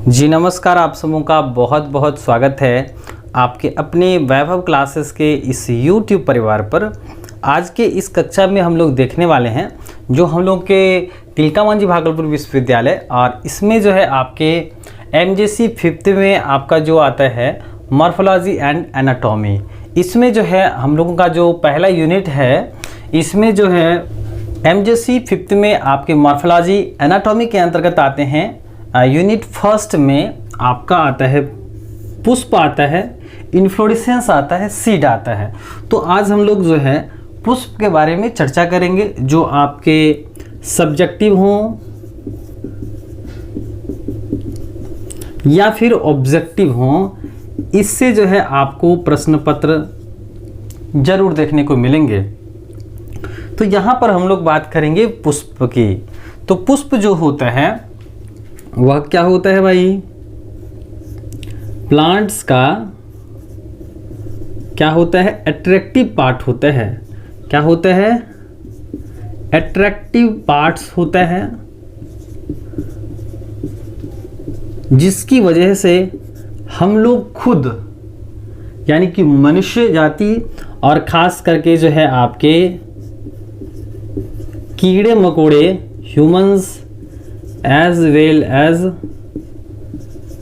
जी नमस्कार, आप सबों का बहुत बहुत स्वागत है आपके अपने वैभव क्लासेस के इस YouTube परिवार पर। आज के इस कक्षा में हम लोग देखने वाले हैं जो हम लोग के तिलका मांझी भागलपुर विश्वविद्यालय, और इसमें जो है आपके MJC 5th में आपका जो आता है मॉर्फोलॉजी एंड एनाटॉमी। इसमें जो है हम लोगों का जो पहला यूनिट है, इसमें जो है MJC 5th में आपके मॉर्फोलॉजी एनाटॉमी के अंतर्गत आते हैं। यूनिट फर्स्ट में आपका आता है पुष्प आता है, इन्फ्लोरेसेंस आता है, सीड आता है। तो आज हम लोग जो है पुष्प के बारे में चर्चा करेंगे, जो आपके सब्जेक्टिव हों या फिर ऑब्जेक्टिव हों, इससे जो है आपको प्रश्न पत्र जरूर देखने को मिलेंगे। तो यहाँ पर हम लोग बात करेंगे पुष्प की। तो पुष्प जो होता है वह क्या होता है भाई? प्लांट्स का क्या होता है? अट्रैक्टिव पार्ट होता है। क्या होता है? अट्रैक्टिव पार्ट्स होता है, जिसकी वजह से हम लोग खुद यानी कि मनुष्य जाति और खास करके जो है आपके कीड़े मकोड़े, humans as well as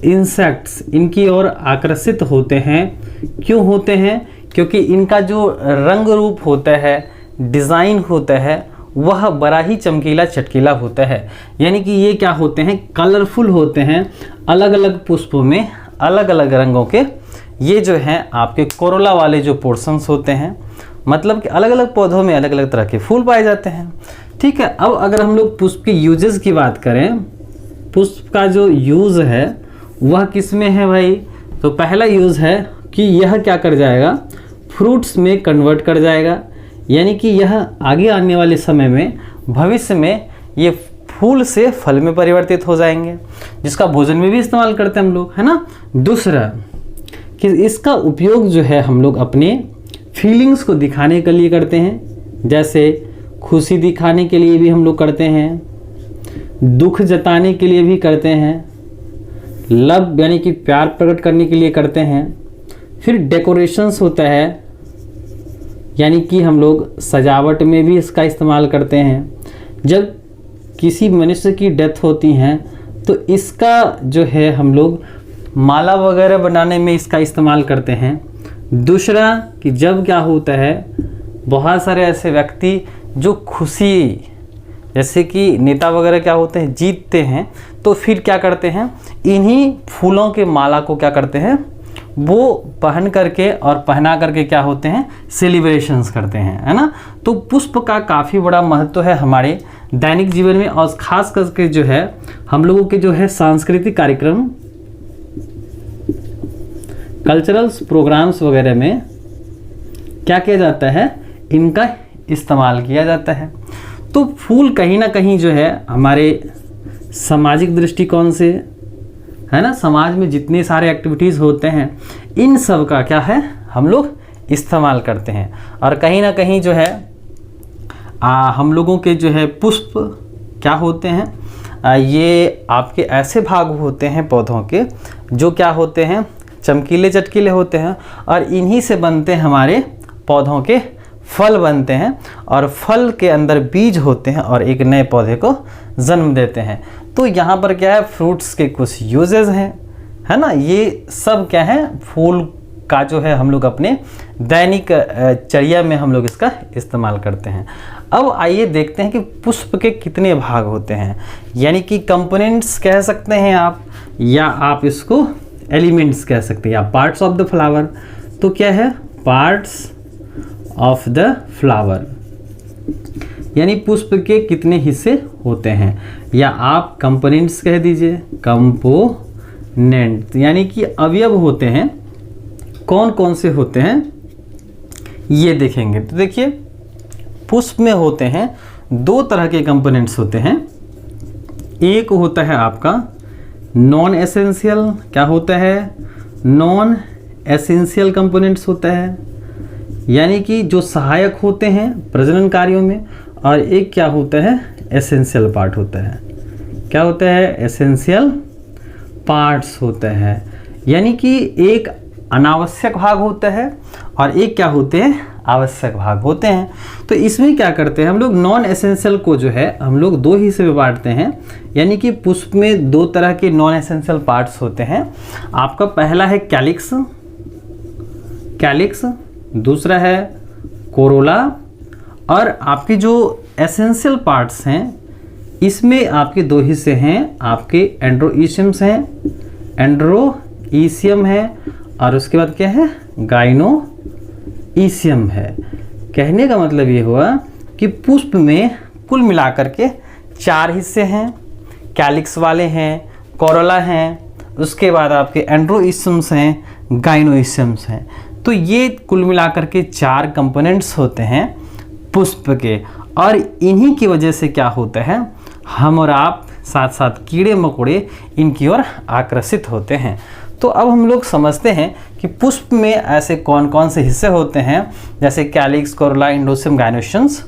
insects, इनकी ओर आकर्षित होते हैं। क्यों होते हैं? क्योंकि इनका जो रंग रूप होता है, डिज़ाइन होता है, वह बड़ा ही चमकीला चटकीला होता है। यानी कि ये क्या होते हैं? कलरफुल होते हैं। अलग अलग पुष्पों में अलग अलग रंगों के ये जो हैं आपके कोरोला वाले जो पोर्शंस होते हैं, मतलब कि अलग अलग पौधों में अलग अलग तरह के फूल पाए जाते हैं। ठीक है। अब अगर हम लोग पुष्प के यूजेस की बात करें, पुष्प का जो यूज़ है वह किस में है भाई? तो पहला यूज़ है कि यह क्या कर जाएगा? फ्रूट्स में कन्वर्ट कर जाएगा। यानी कि यह आगे आने वाले समय में, भविष्य में ये फूल से फल में परिवर्तित हो जाएंगे, जिसका भोजन में भी इस्तेमाल करते हैं हम लोग, है ना। दूसरा कि इसका उपयोग जो है हम लोग अपने फीलिंग्स को दिखाने के लिए करते हैं। जैसे खुशी दिखाने के लिए भी हम लोग करते हैं, दुख जताने के लिए भी करते हैं, लव यानी कि प्यार प्रकट करने के लिए करते हैं। फिर डेकोरेशंस होता है, यानी कि हम लोग सजावट में भी इसका इस्तेमाल करते हैं। जब किसी मनुष्य की डेथ होती है तो इसका जो है हम लोग माला वगैरह बनाने में इसका इस्तेमाल करते हैं। दूसरा कि जब क्या होता है, बहुत सारे ऐसे व्यक्ति जो खुशी, जैसे कि नेता वगैरह क्या होते हैं, जीतते हैं, तो फिर क्या करते हैं, इन्हीं फूलों के माला को क्या करते हैं, वो पहन करके और पहना करके क्या होते हैं, सेलिब्रेशंस करते हैं, है ना। तो पुष्प का काफ़ी बड़ा महत्व है हमारे दैनिक जीवन में, और ख़ास करके जो है हम लोगों के जो है सांस्कृतिक कार्यक्रम, कल्चरल्स प्रोग्राम्स वगैरह में क्या किया जाता है, इनका इस्तेमाल किया जाता है। तो फूल कहीं ना कहीं जो है हमारे सामाजिक दृष्टिकोण से, है ना, समाज में जितने सारे एक्टिविटीज़ होते हैं इन सब का क्या है हम लोग इस्तेमाल करते हैं। और कहीं ना कहीं जो है हम लोगों के जो है पुष्प क्या होते हैं, ये आपके ऐसे भाग होते हैं पौधों के जो क्या होते हैं, चमकीले चटकीले होते हैं, और इन्हीं से बनते हैं हमारे पौधों के फल बनते हैं, और फल के अंदर बीज होते हैं और एक नए पौधे को जन्म देते हैं। तो यहाँ पर क्या है, फ्रूट्स के कुछ यूजेस हैं, है ना। ये सब क्या है, फूल का जो है हम लोग अपने दैनिक चर्या में हम लोग इसका इस्तेमाल करते हैं। अब आइए देखते हैं कि पुष्प के कितने भाग होते हैं, यानी कि कंपोनेंट्स कह सकते हैं आप, या आप इसको एलिमेंट्स कह सकते हैं, या पार्ट्स ऑफ द फ्लावर। तो क्या है, पार्ट्स ऑफ द फ्लावर, यानी पुष्प के कितने हिस्से होते हैं, या आप कंपोनेंट्स कह दीजिए, कंपोनेंट, यानी कि अवयव होते हैं। कौन कौन से होते हैं ये देखेंगे। तो देखिए, पुष्प में होते हैं दो तरह के कंपोनेंट्स होते हैं। एक होता है आपका नॉन एसेंशियल, क्या होता है, नॉन एसेंशियल कंपोनेंट्स होता है, यानी कि जो सहायक होते हैं प्रजनन कार्यों में, और एक क्या होता है, एसेंशियल पार्ट होता है। क्या होता है, एसेंशियल पार्ट्स होते हैं, यानी कि एक अनावश्यक भाग होता है और एक क्या होते हैं, आवश्यक भाग होते हैं। तो इसमें क्या करते हैं हम लोग, नॉन एसेंशियल को जो है हम लोग दो हिस्से में बांटते हैं, यानी कि पुष्प में दो तरह के नॉन एसेंशियल पार्ट्स होते हैं। आपका पहला है कैलिक्स, दूसरा है कोरोला, और आपके जो एसेंशियल पार्ट्स हैं इसमें आपके दो हिस्से हैं, आपके एंड्रोईशियम्स हैं, एंड्रोईशियम है, और उसके बाद क्या है, गाइनोईशियम है। कहने का मतलब ये हुआ कि पुष्प में कुल मिलाकर के 4 हिस्से हैं, कैलिक्स वाले हैं, कोरोला हैं, उसके बाद आपके एंड्रोईशियम्स हैं, गाइनोईशियम्स हैं। तो ये कुल मिलाकर के 4 कंपोनेंट्स होते हैं पुष्प के, और इन्हीं की वजह से क्या होता है, हम और आप साथ साथ कीड़े मकोड़े इनकी ओर आकर्षित होते हैं। तो अब हम लोग समझते हैं कि पुष्प में ऐसे कौन कौन से हिस्से होते हैं, जैसे कैलिक्स, कोरोला, एंड्रोईशियम, गाइनोईशियम्स,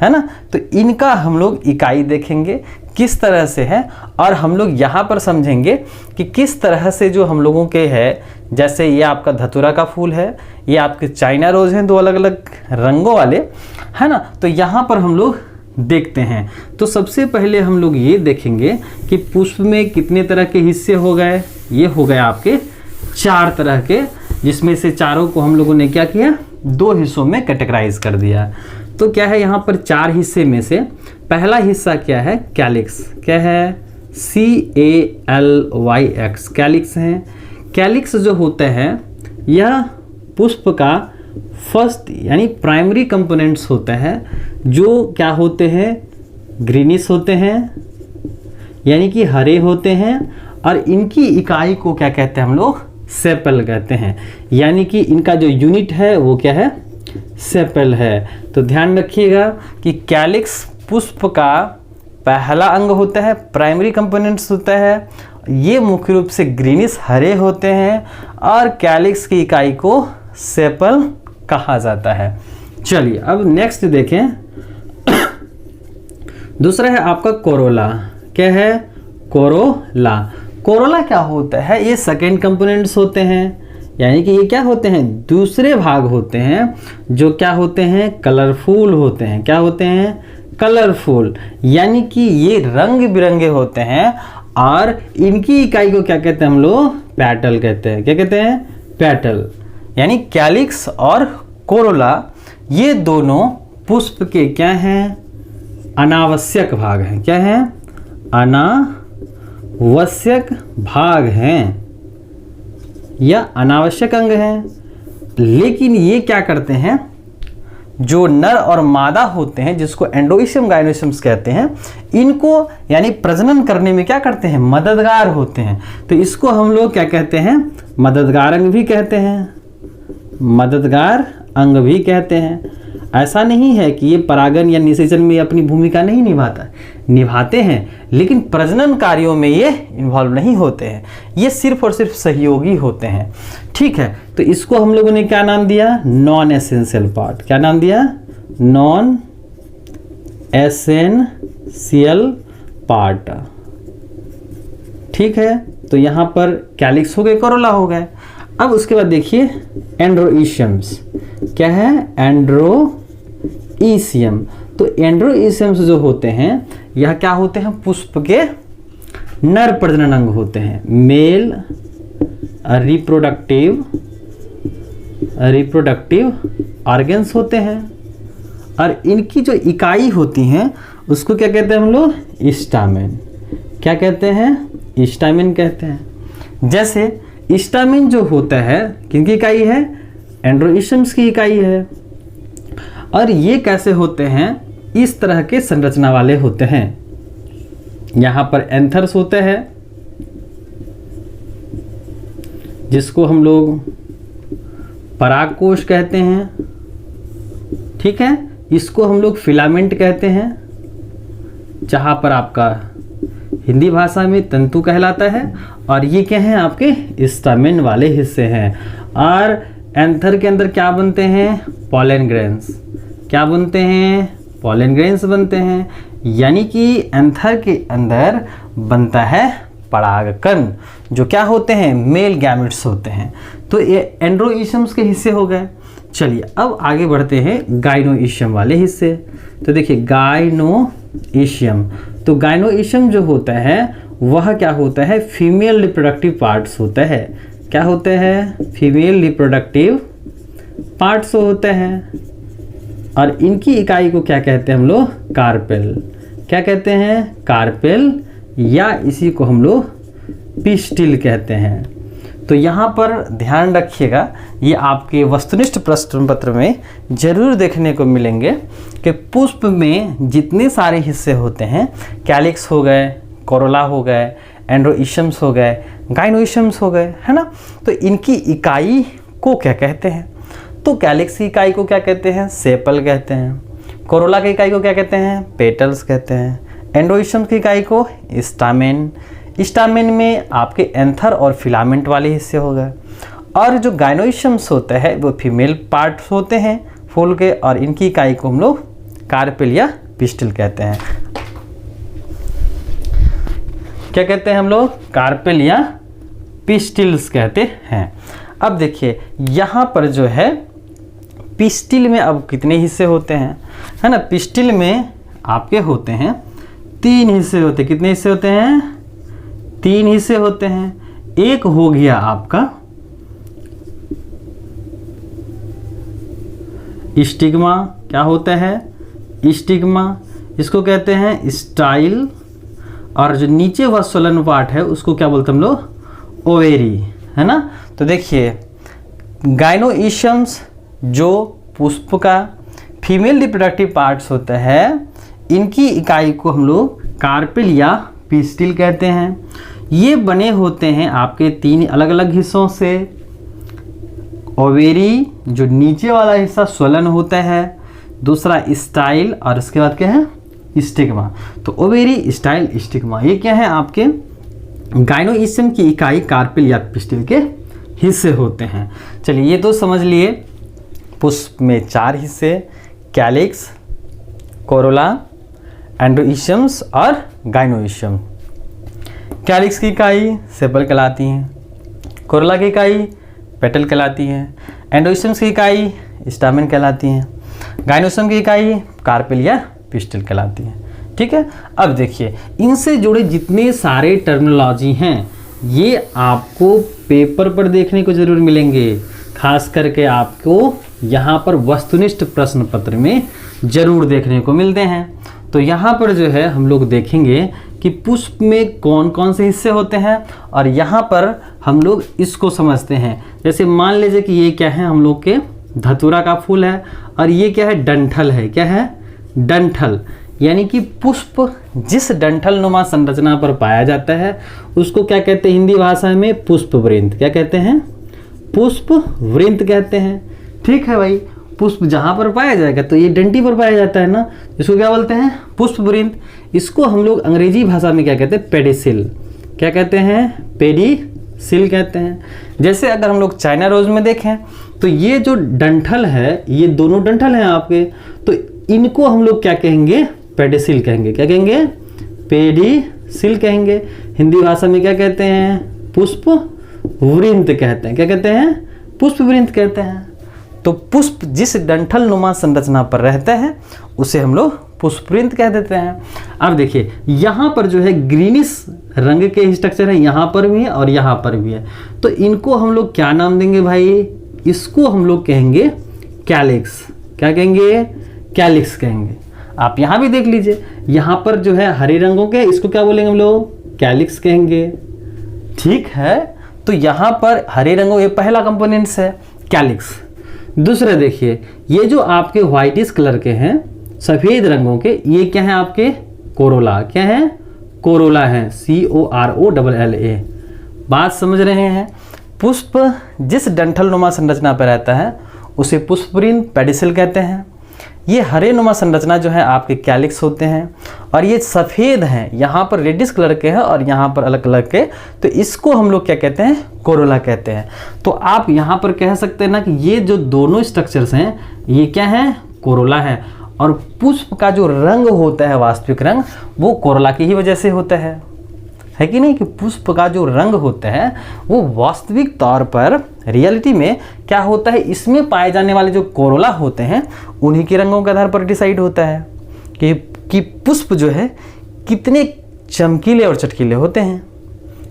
है ना। तो इनका हम लोग इकाई देखेंगे किस तरह से है, और हम लोग यहाँ पर समझेंगे कि किस तरह से जो हम लोगों के है, जैसे ये आपका धतूरा का फूल है, ये आपके चाइना रोज हैं, 2 अलग अलग रंगों वाले, है ना। तो यहाँ पर हम लोग देखते हैं। तो सबसे पहले हम लोग ये देखेंगे कि पुष्प में कितने तरह के हिस्से हो गए। ये हो गए आपके 4 तरह के, जिसमें से चारों को हम लोगों ने क्या किया, 2 हिस्सों में कैटेगराइज कर दिया। तो क्या है यहाँ पर 4 हिस्से में से पहला हिस्सा क्या है, कैलिक्स। क्या है, CALYX, कैलिक्स है। कैलिक्स जो होता है यह पुष्प का फर्स्ट यानी प्राइमरी कंपोनेंट्स होता है, जो क्या होते हैं, ग्रीनिश होते हैं, यानी कि हरे होते हैं, और इनकी इकाई को क्या कहते हैं हम लोग, सेपल कहते हैं, यानी कि इनका जो यूनिट है वो क्या है, सेपल है। तो ध्यान रखिएगा कि कैलिक्स पुष्प का पहला अंग होता है, प्राइमरी कंपोनेंट्स होता है, ये मुख्य रूप से ग्रीनिश हरे होते हैं, और कैलिक्स की इकाई को सेपल कहा जाता है। चलिए अब नेक्स्ट देखें। दूसरा है आपका कोरोला। क्या है, कोरोला। कोरोला क्या होता है, ये सेकेंड कंपोनेंट्स होते हैं, यानी कि ये क्या होते हैं, दूसरे भाग होते हैं, जो क्या होते हैं, कलरफुल होते हैं। क्या होते हैं, कलरफुल, यानी कि ये रंग बिरंगे होते हैं, और इनकी इकाई को क्या कहते हैं हम लोग, पेटल कहते हैं। क्या कहते हैं, पेटल। यानी कैलिक्स और कोरोला ये दोनों पुष्प के क्या हैं, अनावश्यक भाग हैं। क्या है, अनावश्यक भाग हैं या अनावश्यक अंग हैं। लेकिन ये क्या करते हैं, जो नर और मादा होते हैं, जिसको एंड्रोईशियम, गाइनोईशियम्स कहते हैं, इनको यानी प्रजनन करने में क्या करते हैं, मददगार होते हैं। तो इसको हम लोग क्या कहते हैं, मददगार अंग भी कहते हैं, मददगार अंग भी कहते हैं। ऐसा नहीं है कि ये परागन या निषेचन में अपनी भूमिका नहीं निभाता, निभाते हैं, लेकिन प्रजनन कार्यों में ये इन्वॉल्व नहीं होते हैं, ये सिर्फ और सिर्फ सहयोगी होते हैं। ठीक है, तो इसको हम लोगों ने क्या नाम दिया, नॉन एसेंशियल पार्ट। क्या नाम दिया, नॉन एसेंशियल पार्ट। ठीक है, तो यहाँ पर कैलिक्स हो गए, कोरोला हो गए। अब उसके बाद देखिए एंड्रोईशियम्स। क्या है, एंड्रोईशियम। तो एंड्रोईशियम्स जो होते हैं यह क्या होते हैं, पुष्प के नर प्रजनन अंग होते हैं, मेल रिप्रोडक्टिव ऑर्गन्स होते हैं, और इनकी जो इकाई होती हैं उसको क्या कहते हैं हम लोग, स्टामेन। क्या कहते हैं, स्टामेन कहते हैं। जैसे स्टामेन जो होता है किनकी इकाई है, एंड्रोईशियम्स की इकाई है, और ये कैसे होते हैं, इस तरह के संरचना वाले होते हैं। यहाँ पर एंथर्स होते हैं, जिसको हम लोग परागकोश कहते हैं। ठीक है, इसको हम लोग फिलामेंट कहते हैं, जहाँ पर आपका हिंदी भाषा में तंतु कहलाता है, और ये क्या हैं, आपके स्टामेन वाले हिस्से हैं। और एंथर के अंदर क्या बनते हैं, पॉलन ग्रेन्स। क्या बनते हैं, पॉलन ग्रेन्स बनते हैं, यानी कि एंथर के अंदर बनता है परागकण, जो क्या होते हैं, मेल गैमेट्स होते हैं। तो ये एंड्रोइशम्स के हिस्से हो गए। चलिए अब आगे बढ़ते हैं गाइनोइशियम वाले हिस्से। तो देखिए गाइनोइशियम, तो गाइनोइशियम जो होता है वह क्या होता है, फीमेल रिप्रोडक्टिव पार्ट्स होता है। क्या होते हैं, फीमेल रिप्रोडक्टिव पार्ट्स होते हैं। और इनकी इकाई को क्या कहते हैं हम लोग, कार्पेल। क्या कहते हैं, कार्पेल, या इसी को हम लोग पिस्टिल कहते हैं। तो यहाँ पर ध्यान रखिएगा, ये आपके वस्तुनिष्ठ प्रश्न पत्र में जरूर देखने को मिलेंगे कि पुष्प में जितने सारे हिस्से होते हैं, कैलिक्स हो गए, कोरोला हो गए, एंड्रोइशम्स हो गए, गाइनोइशम्स हो गए, है ना। तो इनकी इकाई को क्या कहते हैं, तो कैलिक्स की इकाई को क्या कहते हैं, सेपल कहते हैं। कोरोला की इकाई को क्या कहते हैं, पेटल्स कहते हैं। एंड्रोइशम्स की इकाई को स्टामेन। स्टामेन में आपके एंथर और फिलामेंट वाले हिस्से हो गए। और जो गाइनोइशम्स होते हैं वो फीमेल पार्ट्स होते हैं फूल के, और इनकी इकाई को हम लोग कार्पेल या पिस्टिल कहते हैं। क्या कहते हैं हम लोग, कार्पेल या पिस्टिल्स कहते हैं। अब देखिए यहाँ पर जो है पिस्टिल में अब कितने हिस्से होते हैं, है ना। पिस्टिल में आपके होते हैं 3 हिस्से होते हैं। कितने हिस्से होते हैं, 3 हिस्से होते हैं। एक हो गया आपका स्टिग्मा। क्या होता है, स्टिग्मा, इसको कहते हैं स्टाइल। और जो नीचे वह सोलन पार्ट है उसको क्या बोलते हैं हम लोग, ओवेरी, है ना। तो देखिए गाइनोइशम्स जो पुष्प का फीमेल रिप्रोडक्टिव पार्ट्स होता है, इनकी इकाई को हम लोग कार्पेल या पिस्टिल कहते हैं। ये बने होते हैं आपके 3 अलग अलग हिस्सों से। ओवेरी जो नीचे वाला हिस्सा स्वलन होता है, दूसरा स्टाइल, और इसके बाद क्या है, स्टिग्मा। तो ओवेरी, स्टाइल, स्टिग्मा, ये क्या है आपके गाइनोइशियम की इकाई कार्पेल या पिस्टिल के हिस्से होते हैं। चलिए ये तो समझ लिए, पुष्प में 4 हिस्से, कैलिक्स, कोरोला, एंड्रोइशम्स और गाइनोइशियम। कैलिक्स की इकाई सेपल कहलाती है, कोरोला की इकाई पेटल कहलाती है, एंड्रोइशम्स की इकाई स्टामेन कहलाती है, गाइनोइशियम की इकाई कार्पेल या पिस्टिल कहलाती है। ठीक है। अब देखिए इनसे जुड़े जितने सारे टर्मिनोलॉजी हैं ये आपको पेपर पर देखने को जरूर मिलेंगे, खास करके आपको यहाँ पर वस्तुनिष्ठ प्रश्न पत्र में जरूर देखने को मिलते हैं। तो यहाँ पर जो है हम लोग देखेंगे कि पुष्प में कौन कौन से हिस्से होते हैं, और यहाँ पर हम लोग इसको समझते हैं। जैसे मान लीजिए कि ये क्या है, हम लोग के धतूरा का फूल है, और ये क्या है, डंठल है। क्या है, डंठल, यानी कि पुष्प जिस डंठल नुमा संरचना पर पाया जाता है उसको क्या कहते हैं हिंदी भाषा में, पुष्प वृंत। क्या कहते हैं, पुष्प वृंत कहते हैं। ठीक है भाई, पुष्प जहाँ पर पाया जाएगा, तो ये डंटी पर पाया जाता है ना, इसको क्या बोलते हैं, पुष्प वृंत। इसको हम लोग अंग्रेजी भाषा में क्या कहते हैं, पेडिसिल। क्या कहते हैं, पेडिसिल कहते हैं। जैसे अगर हम लोग चाइना रोज में देखें तो ये जो डंठल है, ये दोनों डंठल हैं आपके, तो इनको हम लोग क्या कहेंगे, पेडिसिल कहेंगे। क्या कहेंगे, पेडिसिल कहेंगे। हिंदी भाषा में क्या कहते हैं, पुष्प वृंत कहते हैं। क्या कहते हैं, पुष्प वृंत कहते हैं। तो पुष्प जिस डंठल नुमा संरचना पर रहता है उसे हम लोग पुष्प वृंत कह देते हैं। अब देखिए यहाँ पर जो है ग्रीनिश रंग के स्ट्रक्चर है, यहाँ पर भी है और यहाँ पर भी है। तो इनको हम लोग क्या नाम देंगे भाई, इसको हम लोग कहेंगे कैलिक्स। क्या कहेंगे, कैलिक्स कहेंगे। आप यहाँ भी देख लीजिए, यहाँ पर जो है हरे रंगों के, इसको क्या बोलेंगे हम लोग, कैलिक्स कहेंगे। ठीक है, तो यहाँ पर हरे रंगों, ये पहला कंपोनेंट्स है कैलिक्स। दूसरा देखिए, ये जो आपके व्हाइटिश कलर के हैं, सफ़ेद रंगों के, ये क्या है आपके, कोरोला। क्या है, कोरोला है, COROLLA। बात समझ रहे हैं। पुष्प जिस डंठल नुमा संरचना पर रहता है उसे पुष्प वृंत, पेडिसिल कहते हैं। ये हरे नुमा संरचना जो है आपके कैलिक्स होते हैं, और ये सफ़ेद हैं, यहाँ पर रेडिश कलर के हैं और यहाँ पर अलग कलर के, तो इसको हम लोग क्या कहते हैं, कोरोला कहते हैं। तो आप यहाँ पर कह सकते हैं ना कि ये जो दोनों स्ट्रक्चर्स हैं ये क्या है, कोरोला है, और पुष्प का जो रंग होता है, वास्तविक रंग, वो कोरोला की ही वजह से होता है है कि नहीं, कि पुष्प का जो रंग होता है वो वास्तविक तौर पर रियलिटी में क्या होता है, इसमें पाए जाने वाले जो कोरोला होते हैं उन्हीं के रंगों के आधार पर डिसाइड होता है कि पुष्प जो है कितने चमकीले और चटकीले होते हैं।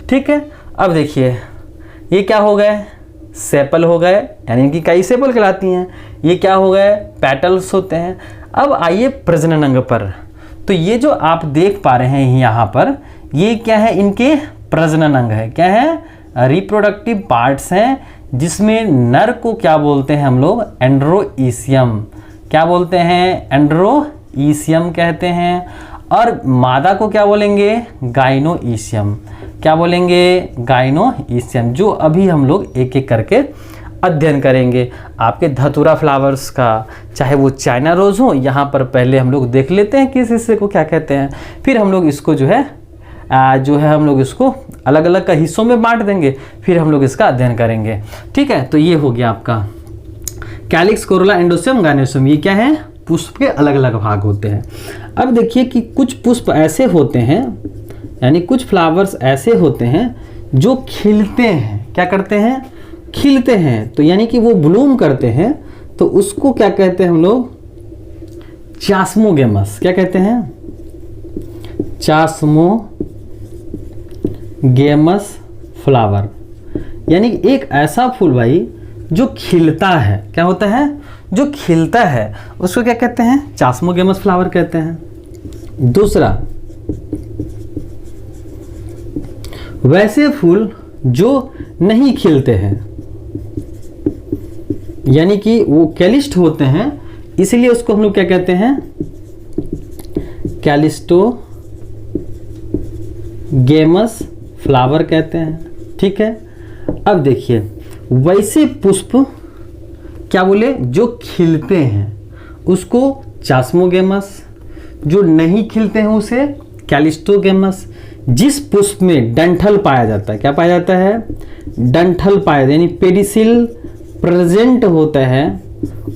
ठीक है, अब देखिए ये क्या हो गए, सेपल हो गए, यानी कि कई सेपल कहलाती हैं। ये क्या हो गए, पेटल्स होते हैं। अब आइए प्रजनन अंग पर। तो ये जो आप देख पा रहे हैं यहाँ पर, ये क्या है, इनके प्रजनन अंग है। क्या है, रिप्रोडक्टिव पार्ट्स हैं, जिसमें नर को क्या बोलते हैं हम लोग, एंड्रोईसियम। क्या बोलते हैं, एंड्रोईसियम कहते हैं। और मादा को क्या बोलेंगे, गाइनोईसियम। क्या बोलेंगे, गाइनोईसियम, जो अभी हम लोग एक एक करके अध्ययन करेंगे। आपके धतूरा फ्लावर्स का, चाहे वो चाइना रोज हो, यहाँ पर पहले हम लोग देख लेते हैं किस हिस्से को क्या कहते हैं, फिर हम लोग इसको जो है हम लोग इसको अलग अलग का हिस्सों में बांट देंगे, फिर हम लोग इसका अध्ययन करेंगे। ठीक है, तो ये हो गया आपका कैलिक्स, कोरोला, एंडोसियम, गाइनोसियम। ये क्या है, पुष्प के अलग अलग भाग होते हैं। अब देखिए कि कुछ पुष्प ऐसे होते हैं, यानी कुछ फ्लावर्स ऐसे होते हैं जो खिलते हैं। क्या करते हैं, खिलते हैं। तो यानी कि वो ब्लूम करते हैं, तो उसको क्या कहते हैं हम लोग, चास्मोगेमस। क्या कहते हैं, चास्मोगेमस फ्लावर। यानी एक ऐसा फूल भाई जो खिलता है। क्या होता है, जो खिलता है, उसको क्या कहते हैं, चास्मोगेमस फ्लावर कहते हैं। दूसरा, वैसे फूल जो नहीं खिलते हैं, यानी कि वो कैलिस्ट होते हैं, इसलिए उसको हम लोग क्या कहते हैं, कैलिस्टोगेमस फ्लावर कहते हैं। ठीक है, अब देखिए वैसे पुष्प क्या बोले, जो खिलते हैं उसको चास्मोगेमस, जो नहीं खिलते हैं उसे कैलिस्टोगेमस। जिस पुष्प में डंठल पाया जाता है, क्या पाया जाता है, डंठल पाया, यानी पेडिसिल प्रेजेंट होता है,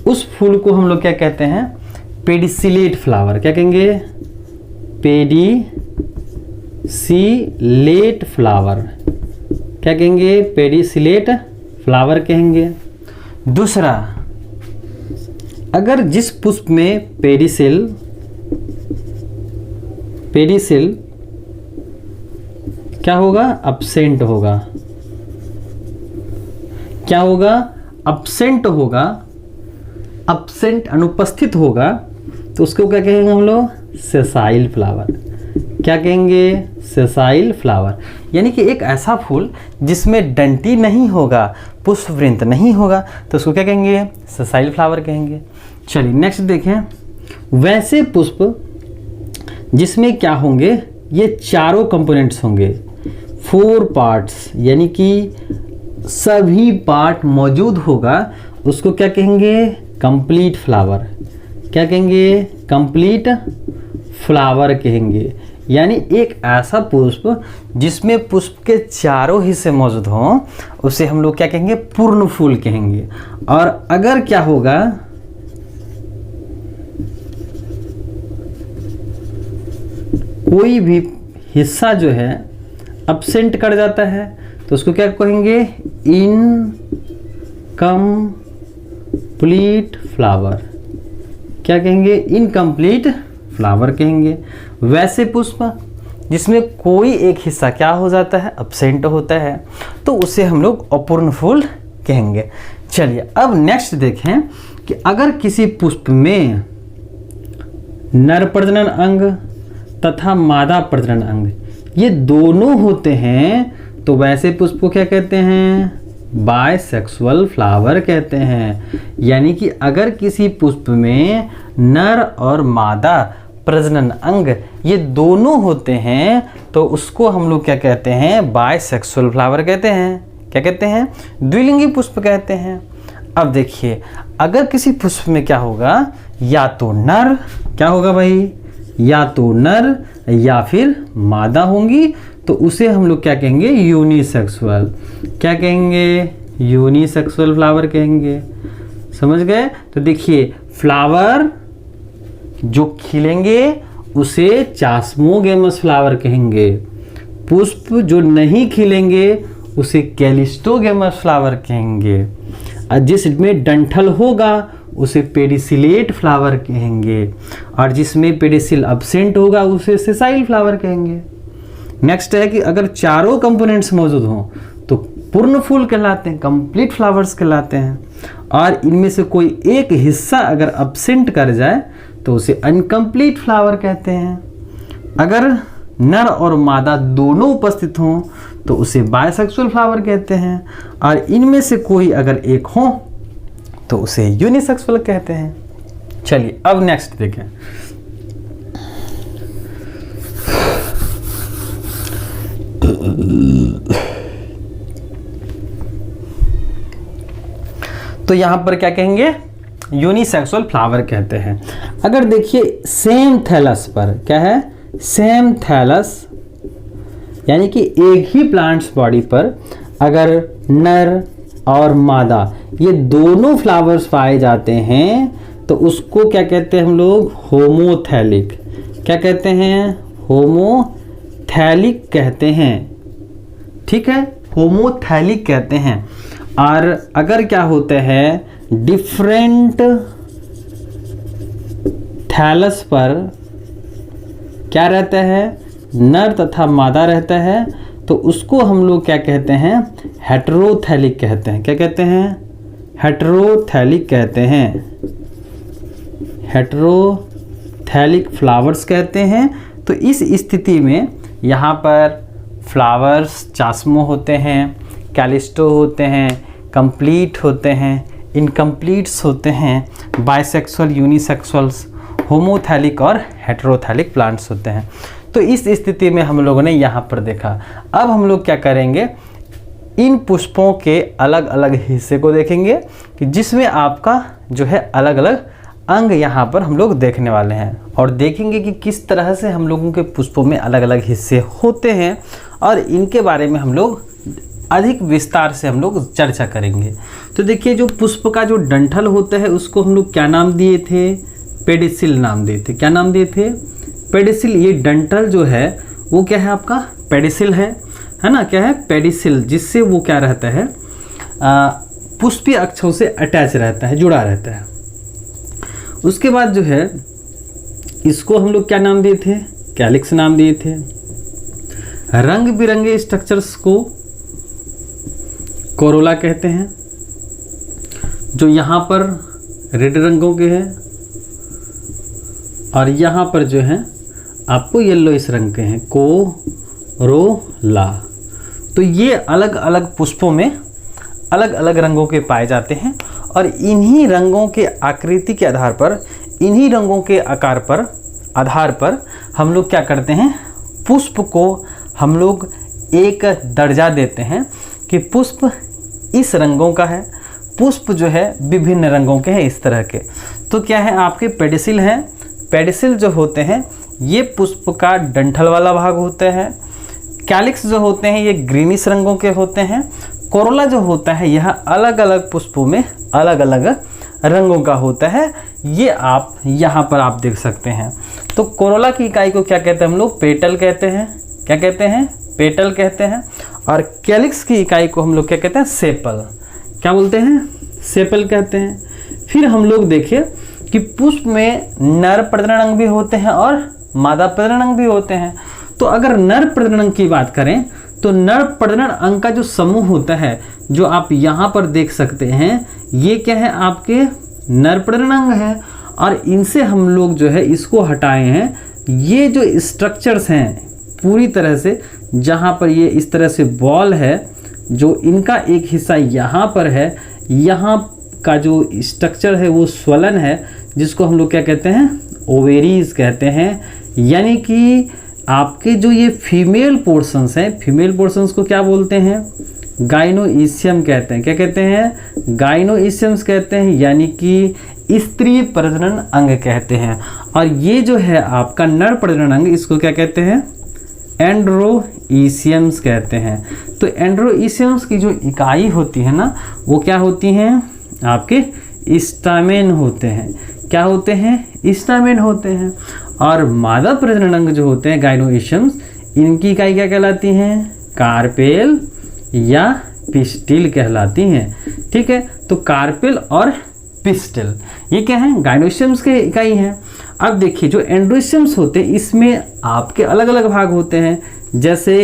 उस फूल को हम लोग क्या कहते हैं, पेडिसिलेट फ्लावर। क्या कहेंगे, पेडिसिलेट फ्लावर। क्या कहेंगे, पेडिसिलेट फ्लावर कहेंगे। दूसरा, अगर जिस पुष्प में पेडिसिल क्या होगा, अब्सेंट होगा। क्या होगा, अब्सेंट होगा, अब्सेंट अनुपस्थित होगा, तो उसको क्या कहेंगे हम लोग, सेसाइल फ्लावर। क्या कहेंगे, सेसाइल फ्लावर। यानी कि एक ऐसा फूल जिसमें डंटी नहीं होगा, पुष्पवृंत नहीं होगा, तो उसको क्या कहेंगे, सेसाइल फ्लावर कहेंगे। चलिए नेक्स्ट देखें, वैसे पुष्प जिसमें क्या होंगे, ये चारों कंपोनेंट्स होंगे, 4 पार्ट्स, यानी कि सभी पार्ट मौजूद होगा, उसको क्या कहेंगे, कंप्लीट फ्लावर। क्या कहेंगे, कंप्लीट फ्लावर कहेंगे। यानी एक ऐसा पुष्प जिसमें पुष्प के चारों हिस्से मौजूद हों, उसे हम लोग क्या कहेंगे, पूर्ण फूल कहेंगे। और अगर क्या होगा, कोई भी हिस्सा जो है अब्सेंट कर जाता है, तो उसको क्या कहेंगे, इनकम्प्लीट फ्लावर। क्या कहेंगे, इनकम्प्लीट फ्लावर कहेंगे। वैसे पुष्प जिसमें कोई एक हिस्सा क्या हो जाता है, अब्सेंट होता है, तो उसे हम लोग अपूर्ण फूल कहेंगे। चलिए अब नेक्स्ट देखें कि अगर किसी पुष्प में नर प्रजनन अंग तथा मादा प्रजनन अंग ये दोनों होते हैं, तो वैसे पुष्प को क्या कहते हैं, बायसेक्सुअल फ्लावर कहते हैं। यानी कि अगर किसी पुष्प में नर और मादा प्रजनन अंग ये दोनों होते हैं, तो उसको हम लोग क्या कहते हैं, बायसेक्सुअल फ्लावर कहते हैं। क्या कहते हैं, द्विलिंगी पुष्प कहते हैं। अब देखिए अगर किसी पुष्प में क्या होगा, या तो नर, क्या होगा भाई, या तो नर या फिर मादा होंगी, तो उसे हम लोग क्या कहेंगे, यूनिसेक्सुअल। क्या कहेंगे, यूनिसेक्सुअल फ्लावर कहेंगे। समझ गए। तो देखिए फ्लावर जो खिलेंगे उसे चास्मोगेमस फ्लावर कहेंगे, पुष्प जो नहीं खिलेंगे उसे कैलिस्टोगेमस फ्लावर कहेंगे, और जिसमें डंठल होगा उसे पेडिसिलेट फ्लावर कहेंगे, और जिसमें पेडिसिल अब्सेंट होगा उसे सेसाइल फ्लावर कहेंगे। नेक्स्ट है कि अगर चारों कंपोनेंट्स मौजूद हों तो पूर्ण फूल कहलाते हैं, कंप्लीट फ्लावर्स कहलाते हैं, और इनमें से कोई एक हिस्सा अगर अब्सेंट कर जाए तो उसे अनकंप्लीट फ्लावर कहते हैं। अगर नर और मादा दोनों उपस्थित हों तो उसे बायसेक्सुअल फ्लावर कहते हैं, और इनमें से कोई अगर एक हो तो उसे यूनिसेक्सुअल कहते हैं। चलिए अब नेक्स्ट देखें। तो यहां पर क्या कहेंगे, यूनिसेक्सुअल फ्लावर कहते हैं। अगर देखिए सेम थैलस पर, क्या है, सेम थैलस, यानी कि एक ही प्लांट्स बॉडी पर अगर नर और मादा ये दोनों फ्लावर्स पाए जाते हैं तो उसको क्या कहते हैं हम लोग, होमोथैलिक। क्या कहते हैं, होमोथैलिक कहते हैं, ठीक है, होमोथैलिक कहते हैं। और अगर क्या होते हैं डिफरेंट थैलस पर क्या रहता है, नर तथा मादा रहता है, तो उसको हम लोग क्या कहते हैं, हेटेरोथैलिक कहते हैं। क्या कहते हैं, हेटेरोथैलिक कहते हैं, हेटेरोथैलिक फ्लावर्स कहते हैं। तो इस स्थिति में यहाँ पर फ्लावर्स चास्मो होते हैं, कैलिस्टो होते हैं, कंप्लीट होते हैं, इनकम्प्लीट्स होते हैं, बाइसेक्सुअल, यूनिसेक्सुअल्स, होमोथैलिक और हेटेरोथैलिक प्लांट्स होते हैं। तो इस स्थिति में हम लोगों ने यहाँ पर देखा। अब हम लोग क्या करेंगे, इन पुष्पों के अलग अलग हिस्से को देखेंगे कि जिसमें आपका जो है अलग अलग अंग यहाँ पर हम लोग देखने वाले हैं, और देखेंगे कि किस तरह से हम लोगों के पुष्पों में अलग अलग हिस्से होते हैं, और इनके बारे में हम लोग अधिक विस्तार से हम लोग चर्चा करेंगे। तो देखिए जो पुष्प का जो डंठल होता है उसको हम लोग क्या नाम दिए थे, पेडिसिल नाम दिए थे। क्या नाम दिए थे, पेडिसिल। ये डंठल जो है वो क्या है आपका, पेडिसिल है ना, क्या है, पेडिसिल, जिससे वो क्या रहता है, पुष्पीय अक्षों से अटैच रहता है, जुड़ा रहता है। उसके बाद जो है इसको हम लोग क्या नाम दिए थे, कैलिक्स नाम दिए थे। रंग बिरंगे स्ट्रक्चर्स को कोरोला कहते हैं, जो यहाँ पर रेड रंगों के हैं और यहाँ पर जो है आपको येलो इस रंग के हैं, कोरोला। तो ये अलग अलग पुष्पों में अलग अलग रंगों के पाए जाते हैं, और इन्हीं रंगों के आकृति के आधार पर, इन्हीं रंगों के आकार पर आधार पर हम लोग क्या करते हैं, पुष्प को हम लोग एक दर्जा देते हैं कि पुष्प इस रंगों का है, पुष्प जो है विभिन्न रंगों के हैं, इस तरह के। तो क्या है आपके पेडिसिल हैं, पेडिसिल जो होते हैं ये पुष्प का डंठल वाला भाग होते हैं। कैलिक्स जो होते हैं ये ग्रीनिश रंगों के होते हैं। कोरोला जो होता है यह अलग अलग पुष्पों में अलग अलग रंगों का होता है, ये आप यहाँ पर आप देख सकते हैं। तो कोरोला की इकाई को क्या कहते हैं हम लोग, पेटल कहते हैं। क्या कहते हैं, पेटल कहते हैं। और कैलिक्स की इकाई को हम लोग क्या कहते हैं, सेपल। क्या बोलते हैं, सेपल कहते हैं। फिर हम लोग देखें कि पुष्प में नर प्रजनन अंग भी होते हैं और मादा प्रजनन अंग भी होते हैं। तो अगर नर प्रजनन अंग की बात करें तो नर प्रजनन अंग का जो समूह होता है, जो आप यहाँ पर देख सकते हैं, ये क्या है आपके नर प्रजनन अंग है, और इनसे हम लोग जो है इसको हटाए हैं। ये जो स्ट्रक्चर्स हैं पूरी तरह से, जहाँ पर ये इस तरह से बॉल है, जो इनका एक हिस्सा यहाँ पर है, यहाँ का जो स्ट्रक्चर है वो स्वलन है, जिसको हम लोग क्या कहते हैं, ओवेरीज कहते हैं। यानी कि आपके जो ये फीमेल पोर्शंस हैं, फीमेल पोर्शंस को क्या बोलते हैं, गाइनोइशियम कहते हैं। क्या कहते हैं, गाइनोइशियम्स कहते हैं, यानी कि स्त्री प्रजनन अंग कहते हैं। और ये जो है आपका नर प्रजनन अंग, इसको क्या कहते हैं, एंड्रोइशियम्स कहते हैं। तो एंड्रोइशियम्स की जो इकाई होती है ना, वो क्या होती हैं आपके स्टामेन होते हैं। क्या होते हैं, स्टामेन होते हैं। और मादा प्रजनन अंग जो होते हैं गाइनोइशियम्स, इनकी इकाई क्या कहलाती हैं? कार्पेल या पिस्टिल कहलाती हैं। ठीक है, तो कार्पेल और पिस्टिल ये क्या है? गाइनोसियम्स के इकाई हैं। अब देखिए जो एंड्रोसियम्स होते हैं इसमें आपके अलग अलग भाग होते हैं। जैसे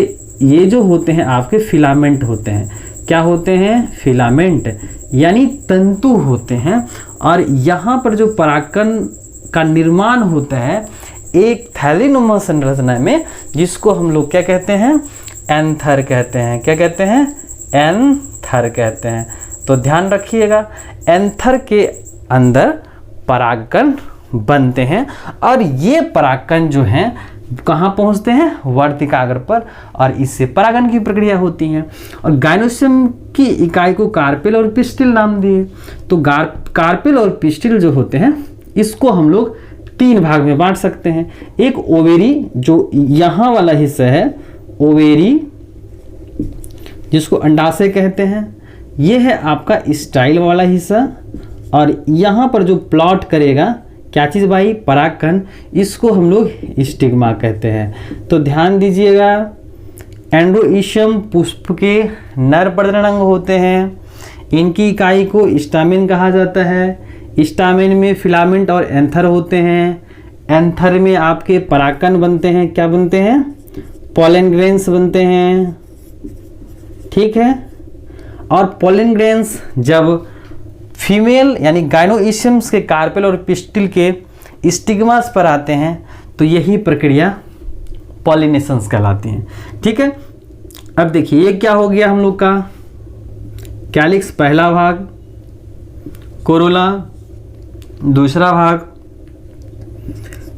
ये जो होते हैं आपके फिलामेंट होते हैं। क्या होते हैं? फिलामेंट यानी तंतु होते हैं। और यहाँ पर जो परागकण का निर्माण होता है एक थैलीनुमा संरचना में, जिसको हम लोग क्या कहते हैं? एंथर कहते हैं। क्या कहते हैं? एंथर कहते हैं। तो ध्यान रखिएगा, एंथर के अंदर परागकण बनते हैं और ये परागकण जो हैं कहाँ पहुँचते हैं? वर्तिकाग्र पर, और इससे परागण की प्रक्रिया होती है। और गाइनोसियम की इकाई को कार्पेल और पिस्टिल नाम दिए। तो कार्पेल और पिस्टिल जो होते हैं इसको हम लोग 3 भाग में बांट सकते हैं। एक ओवेरी, जो यहाँ वाला हिस्सा है ओवेरी, जिसको अंडाशय कहते हैं, ये है आपका स्टाइल वाला हिस्सा। और यहाँ पर जो प्लॉट करेगा क्या चीज़ भाई? परागकण, इसको हम लोग स्टिग्मा कहते हैं। तो ध्यान दीजिएगा, एंड्रोइशियम पुष्प के नर प्रजनन अंग होते हैं। इनकी इकाई को स्टामिन कहा जाता है। स्टामिन में फिलामेंट और एंथर होते हैं। एंथर में आपके परागकण बनते हैं। क्या बनते हैं? पॉलन ग्रेन्स बनते हैं। ठीक है, और पॉलन ग्रेन्स जब फीमेल यानी गाइनोइशियम्स के कार्पेल और पिस्टिल के स्टिग्मास पर आते हैं तो यही प्रक्रिया पॉलिनेशंस कहलाती है। ठीक है, अब देखिए ये क्या हो गया हम लोग का? कैलिक्स पहला भाग, कोरोला दूसरा भाग,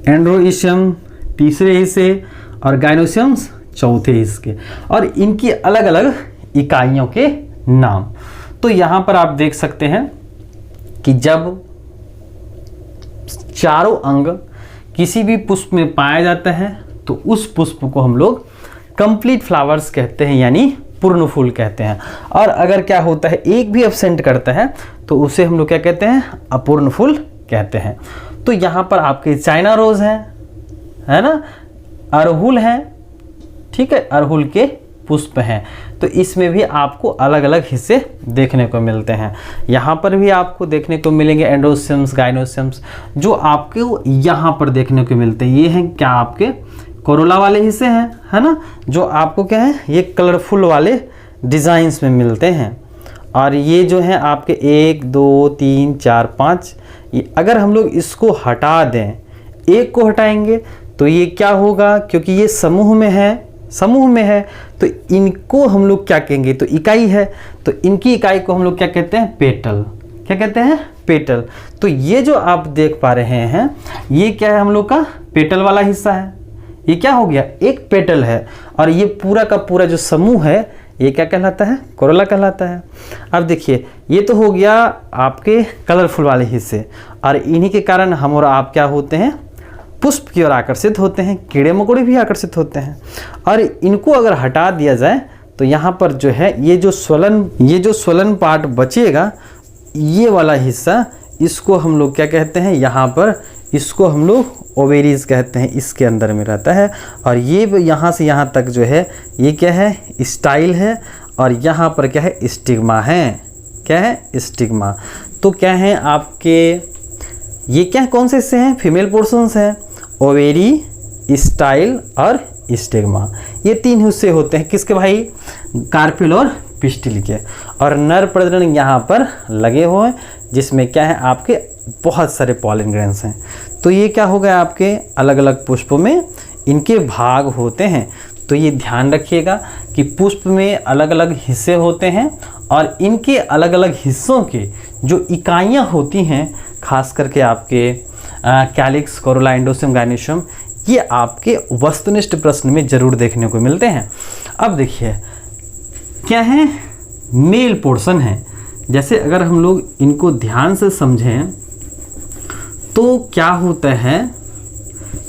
एंड्रोइशियम तीसरे हिस्से और गाइनोसियम्स चौथे हिस्से, और इनकी अलग अलग इकाइयों के नाम। तो यहाँ पर आप देख सकते हैं कि जब चारों अंग किसी भी पुष्प में पाया जाता है तो उस पुष्प को हम लोग कंप्लीट फ्लावर्स कहते हैं, यानी पूर्ण फूल कहते हैं। और अगर क्या होता है एक भी एब्सेंट करता है तो उसे हम लोग क्या कहते हैं? अपूर्ण फूल कहते हैं। तो यहाँ पर आपके चाइना रोज है ना, अड़हुल है। ठीक है, अड़हुल के पुष्प हैं। तो इसमें भी आपको अलग अलग हिस्से देखने को मिलते हैं। यहाँ पर भी आपको देखने को मिलेंगे एंड्रोसियम्स, गाइनोसियम्स, जो आपको यहाँ पर देखने को मिलते हैं। ये हैं क्या? आपके कोरोला वाले हिस्से हैं, है ना, जो आपको क्या है? ये कलरफुल वाले डिज़ाइंस में मिलते हैं। और ये जो है आपके 1 2 3 4 5, ये अगर हम लोग इसको हटा दें, एक को हटाएंगे तो ये क्या होगा? क्योंकि ये समूह में है तो इनको हम लोग क्या कहेंगे? तो इकाई है, तो इनकी इकाई को हम लोग क्या कहते हैं? पेटल। क्या कहते हैं? पेटल। तो ये जो आप देख पा रहे हैं ये क्या है? हम लोग का पेटल वाला हिस्सा है। ये क्या हो गया? एक पेटल है। और ये पूरा का पूरा जो समूह है ये क्या कहलाता है? कोरोला कहलाता है। अब देखिए ये तो हो गया आपके कलरफुल वाले हिस्से, और इन्हीं के कारण हम और आप क्या होते हैं? पुष्प की ओर आकर्षित होते हैं। कीड़े मकोड़े भी आकर्षित होते हैं। और इनको अगर हटा दिया जाए तो यहाँ पर जो है ये जो स्वलन पार्ट बचेगा, ये वाला हिस्सा, इसको हम लोग क्या कहते हैं? यहाँ पर इसको हम लोग ओवेरीज कहते हैं। इसके अंदर में रहता है। और ये यहाँ से यहाँ तक जो है ये क्या है? स्टाइल है। और यहाँ पर क्या है? स्टिग्मा है। क्या है? स्टिग्मा। तो क्या है आपके? ये क्या है? कौन से हिस्से हैं? फीमेल पोर्शंस हैं। ओवेरी, स्टाइल और स्टिग्मा, ये 3 हिस्से होते हैं। किसके भाई? कार्पेल और पिस्टिल के। और नर प्रजनन यहाँ पर लगे हुए हैं, जिसमें क्या है? आपके बहुत सारे पॉलन ग्रेन्स हैं। तो ये क्या हो गया? आपके अलग अलग पुष्पों में इनके भाग होते हैं। तो ये ध्यान रखिएगा कि पुष्प में अलग अलग हिस्से होते हैं और इनके अलग अलग हिस्सों के जो इकाइयाँ होती हैं, खास करके आपके कैलिक्स, कोरोला, एंडोसियम, गाइनोसियम, ये आपके वस्तुनिष्ठ प्रश्न में जरूर देखने को मिलते हैं। अब देखिए क्या है? मेल पोर्शन है। जैसे अगर हम लोग इनको ध्यान से समझें तो क्या होता है?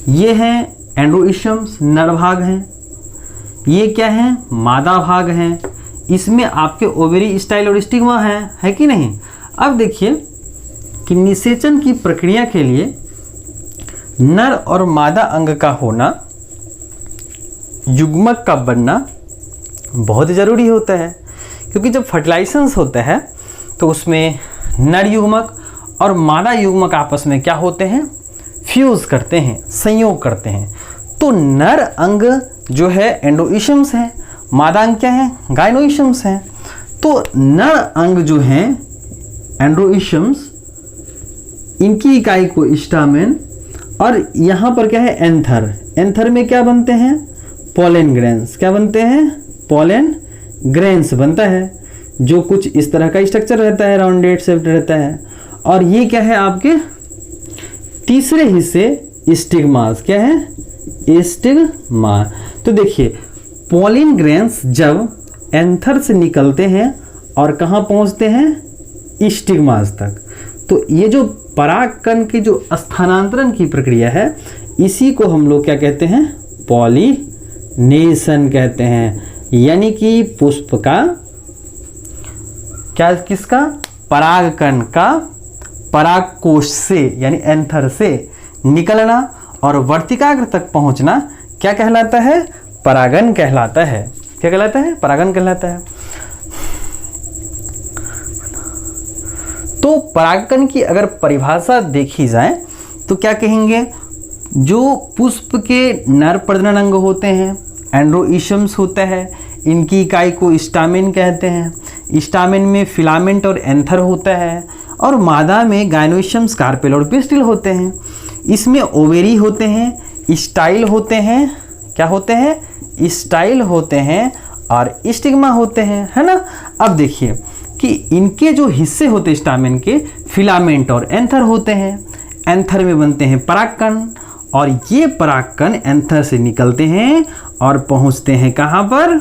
ये है एंड्रोइशियम्स, नर भाग हैं। ये क्या है? मादा भाग हैं। इसमें आपके ओवेरी, स्टाइल और स्टिग्मा है कि नहीं? अब देखिए कि निषेचन की प्रक्रिया के लिए नर और मादा अंग का होना युग्मक का बनना बहुत ज़रूरी होता है, क्योंकि जब फर्टिलाइजेशंस होता है तो उसमें नर युग्मक और मादा युग्मक आपस में क्या होते हैं, फ्यूज़ करते हैं, संयोग करते हैं। तो नर अंग जो है एंडोइशम्स है, मादा अंग क्या है, गाइनोइशम्स हैं। तो नर अंग जो हैं एंड्रोइशम्स, इनकी इकाई को स्टामेन, और यहाँ पर क्या है एंथर। एंथर में क्या बनते हैं, पोलन ग्रेन्स। क्या बनते हैं, पोलन ग्रेन्स बनता है, जो कुछ इस तरह का स्ट्रक्चर रहता है, राउंडेड शेप्ड रहता है। और ये क्या है आपके तीसरे हिस्से स्टिग्मास। क्या है, स्टिग्मा। तो देखिए पोलन ग्रेन्स जब एंथर से निकलते हैं और कहाँ पहुँचते हैं, स्टिग्मास तक। तो ये जो परागकण की जो स्थानांतरण की प्रक्रिया है, इसी को हम लोग क्या कहते हैं, पॉलिनेशन कहते हैं। यानी कि पुष्प का क्या, किसका, परागकण का परागकोश से यानी एंथर से निकलना और वर्तिकाग्र तक पहुंचना क्या कहलाता है, परागन कहलाता है। क्या कहलाता है, परागन कहलाता है। तो परागकण की अगर परिभाषा देखी जाए तो क्या कहेंगे, जो पुष्प के नर प्रजनन अंग होते हैं एंड्रोइशम्स होता है, इनकी इकाई को स्टामेन कहते हैं। स्टामेन में फिलामेंट और एंथर होता है, और मादा में गाइनोइशम्स, कार्पेल और पिस्टिल होते हैं। इसमें ओवेरी होते हैं, स्टाइल होते हैं, क्या होते हैं, स्टाइल होते हैं, और स्टिग्मा होते हैं, है ना। अब देखिए कि इनके जो हिस्से होते हैं स्टामेन के, फिलामेंट और एंथर होते हैं। एंथर में बनते हैं परागकण, और ये परागकण एंथर से निकलते हैं और पहुंचते हैं कहाँ पर,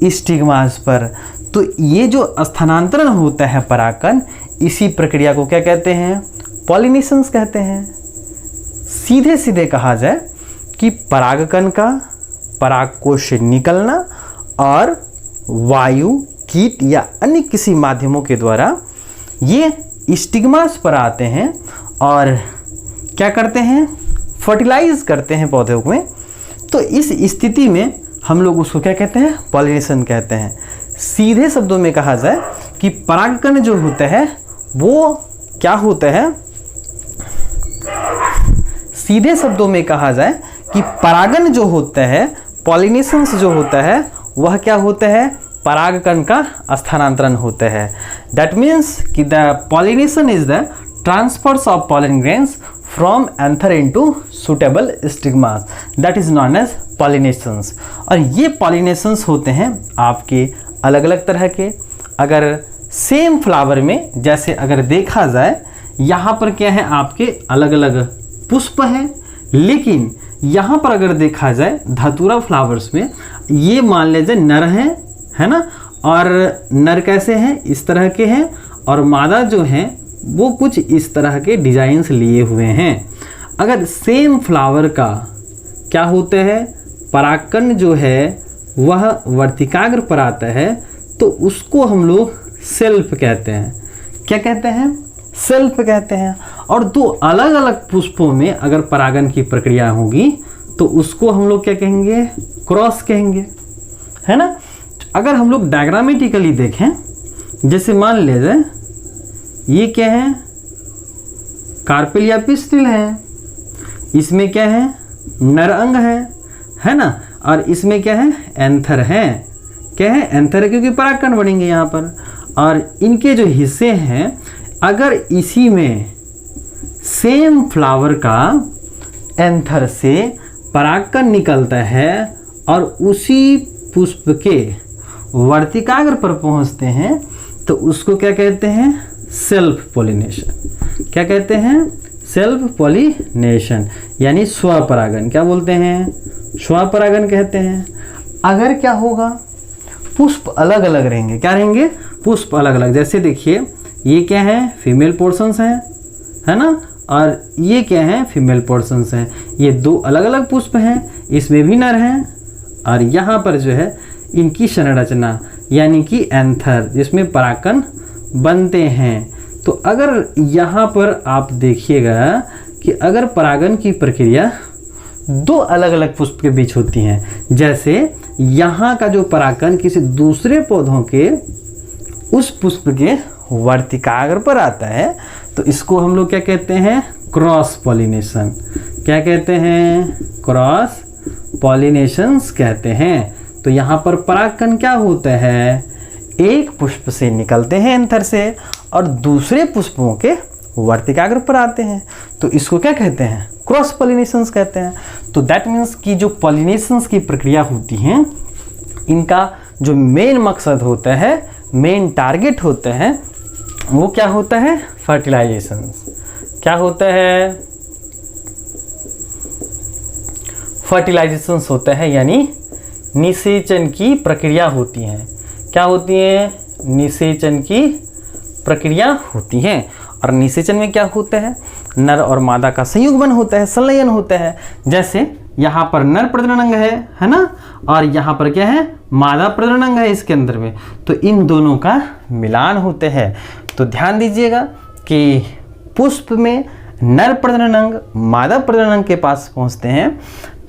स्टिग्मास पर। तो ये जो स्थानांतरण होता है परागकण, इसी प्रक्रिया को क्या कहते हैं, पॉलिनेशंस कहते हैं। सीधे सीधे कहा जाए कि परागकण का परागकोश से निकलना और वायु, कीट या अन्य किसी माध्यमों के द्वारा ये स्टिग्मास पर आते हैं और क्या करते हैं, फर्टिलाइज करते हैं पौधों में। तो इस स्थिति में हम लोग उसको क्या कहते हैं, पॉलिनेशन कहते हैं। सीधे शब्दों में कहा जाए कि परागकण जो होता है वो क्या होता है, सीधे शब्दों में कहा जाए कि परागन जो होता है, पॉलिनेशंस जो होता है, वह क्या होता है, परागकण का स्थानांतरण होता है। दैट मीन्स कि the pollination is the transfers of pollen grains from anther into suitable stigmas, that is known as pollinations. और ये पॉलिनेशंस होते हैं आपके अलग अलग तरह के। अगर सेम फ्लावर में जैसे अगर देखा जाए, यहाँ पर क्या है आपके अलग अलग पुष्प हैं, लेकिन यहाँ पर अगर देखा जाए धतूरा फ्लावर्स में ये मान लीजिए नर हैं, है ना, और नर कैसे हैं, इस तरह के हैं, और मादा जो हैं वो कुछ इस तरह के डिजाइन्स लिए हुए हैं। अगर सेम फ्लावर का क्या होता है, परागकण जो है वह वर्तिकाग्र पर आता है, तो उसको हम लोग सेल्फ कहते हैं। क्या कहते हैं, सेल्फ कहते हैं। और दो अलग अलग पुष्पों में अगर परागन की प्रक्रिया होगी तो उसको हम लोग क्या कहेंगे, क्रॉस कहेंगे, है ना। अगर हम लोग डायग्रामेटिकली देखें, जैसे मान लीजिए ये क्या है, कार्पेल या पिस्टिल है, इसमें क्या है, नर अंग है ना, और इसमें क्या है, एंथर है। क्या है, एंथर है क्योंकि परागकण बनेंगे यहाँ पर। और इनके जो हिस्से हैं, अगर इसी में सेम फ्लावर का एंथर से परागकण निकलता है और उसी पुष्प के वर्तिकाग्र पर पहुँचते हैं, तो उसको क्या कहते हैं, सेल्फ पॉलिनेशन। क्या कहते हैं, सेल्फ पॉलिनेशन, यानी स्वपरागन। क्या बोलते हैं, स्वपरागन कहते हैं। अगर क्या होगा, पुष्प अलग अलग रहेंगे, क्या रहेंगे, पुष्प अलग अलग। जैसे देखिए ये क्या है, फीमेल पोर्शंस हैं, है ना, और ये क्या है, फीमेल पोर्शंस हैं। ये दो अलग अलग पुष्प हैं, इसमें भी नर हैं, और यहाँ पर जो है इनकी संरचना यानी कि एंथर, जिसमें परागकण बनते हैं। तो अगर यहाँ पर आप देखिएगा कि अगर परागन की प्रक्रिया दो अलग अलग पुष्प के बीच होती हैं। जैसे यहाँ का जो परागकण किसी दूसरे पौधों के उस पुष्प के वर्तिकाग्र पर आता है तो इसको हम लोग क्या कहते हैं, क्रॉस पॉलिनेशन। क्या कहते हैं, क्रॉस पॉलिनेशंस कहते हैं। तो यहाँ पर परागकण क्या होता है, एक पुष्प से निकलते हैं एंथर से और दूसरे पुष्पों के वर्तिकाग्र पर आते हैं तो इसको क्या कहते हैं, क्रॉस पॉलिनेशंस कहते हैं। तो दैट मीन्स कि जो पॉलिनेशंस की प्रक्रिया होती हैं इनका जो मेन मकसद होता है, मेन टारगेट होता है, वो क्या होता है, फर्टिलाइजेशंस। क्या होता है, फर्टिलाइजेशंस होता है, यानी निषेचन की प्रक्रिया होती है। क्या होती है, निषेचन की प्रक्रिया होती है। और निषेचन में क्या होता है, नर और मादा का संयुग्मन होता है, संलयन होता है। जैसे यहाँ पर नर प्रजनन अंग है ना, और यहाँ पर क्या है, मादा प्रजनन अंग है इसके अंदर में, तो इन दोनों का मिलान होते हैं। तो ध्यान दीजिएगा कि पुष्प में नर प्रजनन अंग मादा प्रजनन अंग के पास पहुँचते हैं,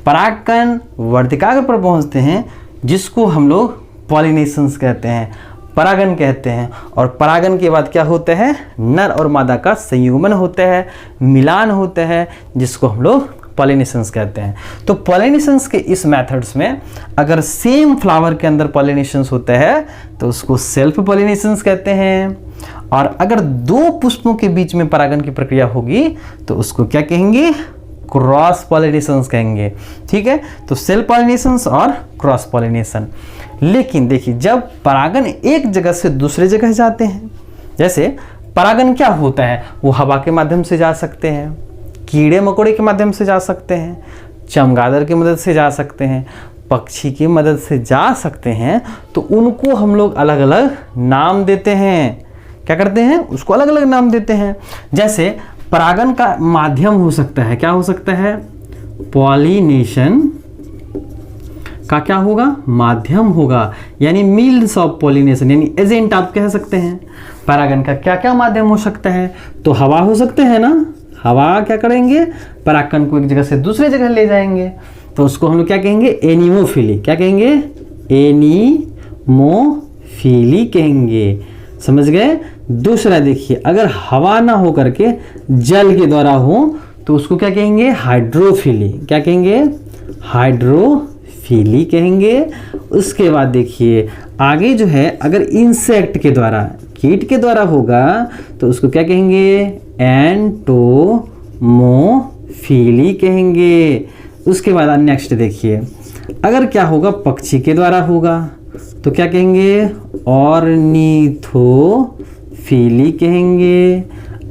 परागकण वर्तिकाग्र पर पहुँचते हैं, जिसको हम लोग पॉलिनेशंस कहते हैं, परागन कहते हैं। और परागन के बाद क्या होता है, नर और मादा का संयुग्मन होता है, मिलान होता है, जिसको हम लोग पॉलिनेशंस कहते हैं। तो पॉलिनेशंस के इस मेथड्स में अगर सेम फ्लावर के अंदर पॉलिनेशंस होता है तो उसको सेल्फ पॉलिनेशंस कहते हैं। और अगर दो पुष्पों के बीच में परागन की प्रक्रिया होगी तो उसको क्या कहेंगे, क्रॉस पॉलिनेशंस कहेंगे। ठीक है, तो सेल्फ पॉलिनेशंस और क्रॉस पॉलिनेशन। लेकिन देखिए, जब परागन एक जगह से दूसरे जगह जाते हैं, जैसे परागन क्या होता है, वो हवा के माध्यम से जा सकते हैं, कीड़े मकोड़े के माध्यम से जा सकते हैं, चमगादड़ की मदद से जा सकते हैं, पक्षी की मदद से जा सकते हैं। तो उनको हम लोग अलग अलग नाम देते हैं। क्या करते हैं, उसको अलग अलग नाम देते हैं। जैसे परागन का माध्यम हो सकता है, क्या हो सकता है, पॉलिनेशन का क्या होगा, माध्यम होगा, यानी मीन्स ऑफ पॉलिनेशन, यानी एजेंट आप कह सकते हैं। परागन का क्या क्या माध्यम हो सकता है, तो हवा हो सकते हैं ना, हवा क्या करेंगे, परागकण को एक जगह से दूसरे जगह ले जाएंगे, तो उसको हम लोग क्या कहेंगे, एनीमोफिली। क्या कहेंगे, एनीमोफिली कहेंगे। समझ गए। दूसरा देखिए, अगर हवा ना हो करके जल के द्वारा हो तो उसको क्या कहेंगे, हाइड्रोफिली। क्या कहेंगे, हाइड्रोफिली कहेंगे। उसके बाद देखिए आगे जो है, अगर इंसेक्ट के द्वारा, कीट के द्वारा होगा तो उसको क्या कहेंगे, एंटोमोफिली कहेंगे। उसके बाद नेक्स्ट देखिए, अगर क्या होगा, पक्षी के द्वारा होगा तो क्या कहेंगे, ऑर्निथोफिली कहेंगे।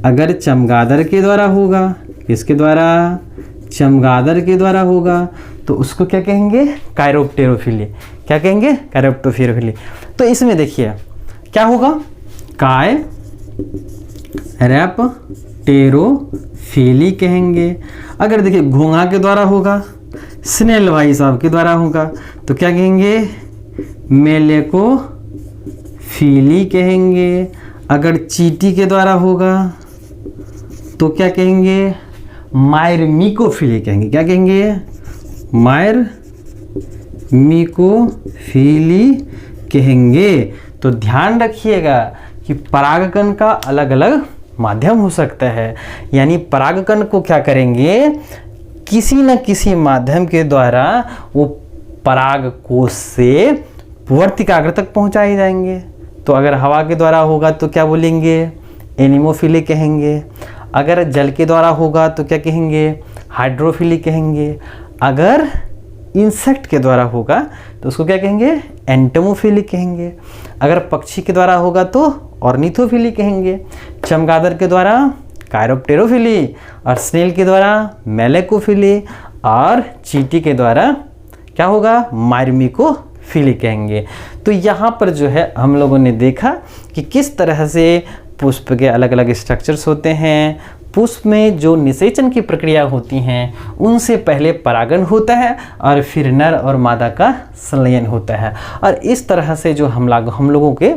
अगर चमगादड़ के द्वारा होगा, किसके द्वारा, चमगादड़ के द्वारा होगा तो उसको क्या कहेंगे, कायरोप्टेरोफिली। क्या कहेंगे, कायरोप्टेरोफिली। तो इसमें देखिए क्या होगा, कायरोप्टेरोफिली कहेंगे। अगर देखिए घोंघा के द्वारा होगा, स्नेल भाई साहब के द्वारा होगा तो क्या कहेंगे, मेलेकोफिली कहेंगे। अगर चींटी के द्वारा होगा तो क्या कहेंगे, मायरमिकोफिली कहेंगे। क्या कहेंगे, मायरमिकोफिली कहेंगे। तो ध्यान रखिएगा कि परागकण का अलग अलग माध्यम हो सकता है, यानी परागकण को क्या करेंगे, किसी न किसी माध्यम के द्वारा वो पराग कोश से वर्तिकाग्र तक पहुंचाए जाएंगे। तो अगर हवा के द्वारा होगा तो क्या बोलेंगे, एनीमोफिली कहेंगे। अगर जल के द्वारा होगा तो क्या कहेंगे, हाइड्रोफिली कहेंगे। अगर इंसेक्ट के द्वारा होगा तो उसको क्या कहेंगे, एंटोमोफिली कहेंगे। अगर पक्षी के द्वारा होगा तो ऑर्निथोफिली कहेंगे। चमगादड़ के द्वारा कायरोप्टेरोफिली, और स्नेल के द्वारा मेलेकोफिली, और चींटी के द्वारा क्या होगा, मायरमिकोफिली कहेंगे। तो यहाँ पर जो है हम लोगों ने देखा कि किस तरह से पुष्प के अलग अलग स्ट्रक्चर्स होते हैं। पुष्प में जो निषेचन की प्रक्रिया होती हैं उनसे पहले परागन होता है और फिर नर और मादा का संलयन होता है। और इस तरह से जो हम लोगों के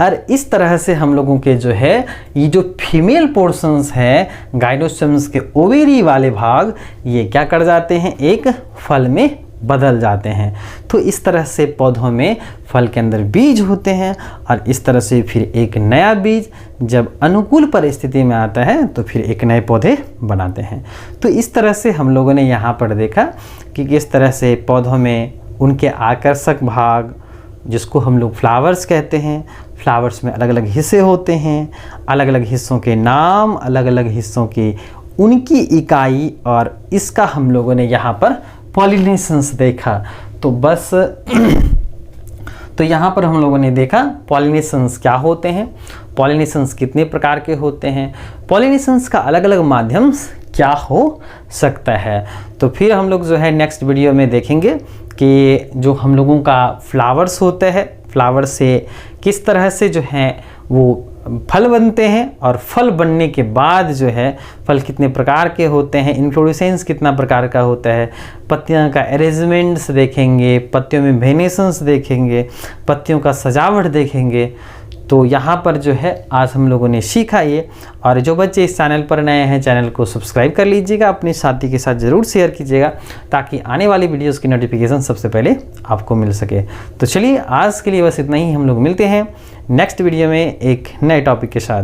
और इस तरह से हम लोगों के जो है ये जो फीमेल पोर्शंस हैं गाइनोस्पर्म्स के ओवेरी वाले भाग, ये क्या कर जाते हैं, एक फल में बदल जाते हैं। तो इस तरह से पौधों में फल के अंदर बीज होते हैं और इस तरह से फिर एक नया बीज जब अनुकूल परिस्थिति में आता है तो फिर एक नए पौधे बनाते हैं। तो इस तरह से हम लोगों ने यहाँ पर देखा कि किस तरह से पौधों में उनके आकर्षक भाग, जिसको हम लोग फ्लावर्स कहते हैं, फ्लावर्स में अलग अलग हिस्से होते हैं, अलग अलग हिस्सों के नाम, अलग अलग हिस्सों की उनकी इकाई, और इसका हम लोगों ने यहाँ पर पॉलिनेशंस देखा। तो बस तो यहाँ पर हम लोगों ने देखा पॉलिनेशंस क्या होते हैं, पॉलिनेशंस कितने प्रकार के होते हैं, पॉलिनेशंस का अलग अलग माध्यम क्या हो सकता है। तो फिर हम लोग जो है नेक्स्ट वीडियो में देखेंगे कि जो हम लोगों का फ्लावर्स होते हैं, फ्लावर से किस तरह से जो है वो फल बनते हैं, और फल बनने के बाद जो है फल कितने प्रकार के होते हैं, इन्फ्लोरेसेंस कितना प्रकार का होता है, पत्तियों का अरेंजमेंट्स देखेंगे, पत्तियों में वेनेशंस देखेंगे, पत्तियों का सजावट देखेंगे। तो यहाँ पर जो है आज हम लोगों ने सीखा ये। और जो बच्चे इस चैनल पर नए हैं, चैनल को सब्सक्राइब कर लीजिएगा, अपने साथी के साथ ज़रूर शेयर कीजिएगा ताकि आने वाली वीडियोस की नोटिफिकेशन सबसे पहले आपको मिल सके। तो चलिए आज के लिए बस इतना ही, हम लोग मिलते हैं नेक्स्ट वीडियो में एक नए टॉपिक के साथ।